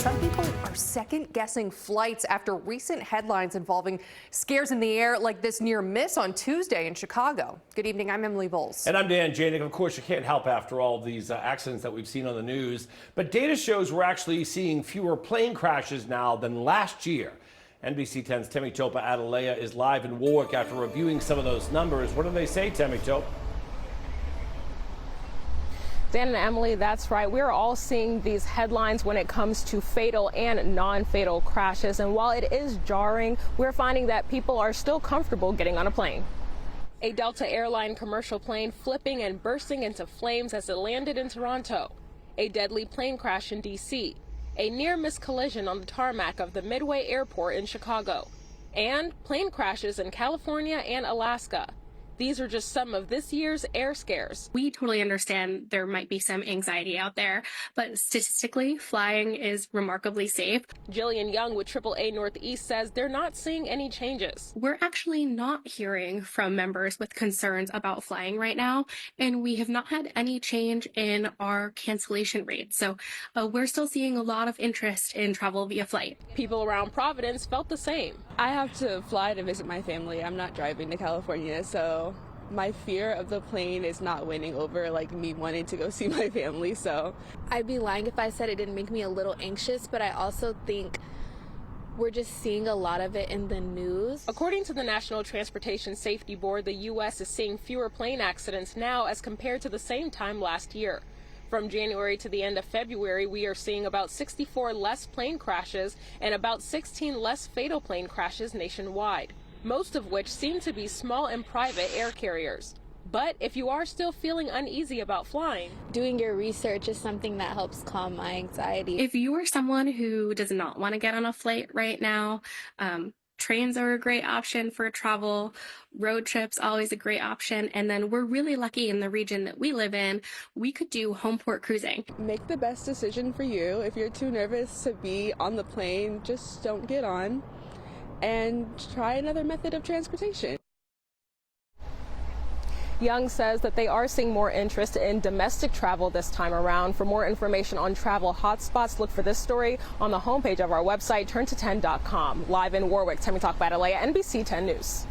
some people are second-guessing flights after recent headlines involving scares in the air like this near miss on Tuesday in Chicago. Good evening, I'm Emily Voles. And I'm Dan Janik. Of course, you can't help after all these accidents that we've seen on the news. But data shows we're actually seeing fewer plane crashes now than last year. NBC 10's Temi Topa Adelea is live in Warwick after reviewing some of those numbers. What do they say, Temi Topa? Dan and Emily, that's right. We're all seeing these headlines when it comes to fatal and non-fatal crashes. And while it is jarring, we're finding that people are still comfortable getting on a plane. A Delta airline commercial plane flipping and bursting into flames as it landed in Toronto. A deadly plane crash in D.C. A near-miss collision on the tarmac of the Midway Airport in Chicago. And plane crashes in California and Alaska. These are just some of this year's air scares. We totally understand there might be some anxiety out there, but statistically, flying is remarkably safe. Jillian Young with AAA Northeast says they're not seeing any changes. We're actually not hearing from members with concerns about flying right now, and we have not had any change in our cancellation rate. So we're still seeing a lot of interest in travel via flight. People around Providence felt the same. I have to fly to visit my family. I'm not driving to California, so my fear of the plane is not winning over like me wanting to go see my family. So I'd be lying if I said it didn't make me a little anxious, but I also think we're just seeing a lot of it in the news. According to the National Transportation Safety Board, the U.S. is seeing fewer plane accidents now as compared to the same time last year. From January to the end of February, we are seeing about 64 less plane crashes and about 16 less fatal plane crashes nationwide, most of which seem to be small and private air carriers. But if you are still feeling uneasy about flying, doing your research is something that helps calm my anxiety. If you are someone who does not want to get on a flight right now, trains are a great option for travel. Road trips, always a great option. And then we're really lucky in the region that we live in. We could do home port cruising. make the best decision for you. If you're too nervous to be on the plane, just don't get on and try another method of transportation. Young says that they are seeing more interest in domestic travel this time around. For more information on travel hotspots, look for this story on the homepage of our website, turnto10.com. Live in Warwick, Temi Topa Adelea, NBC 10 News.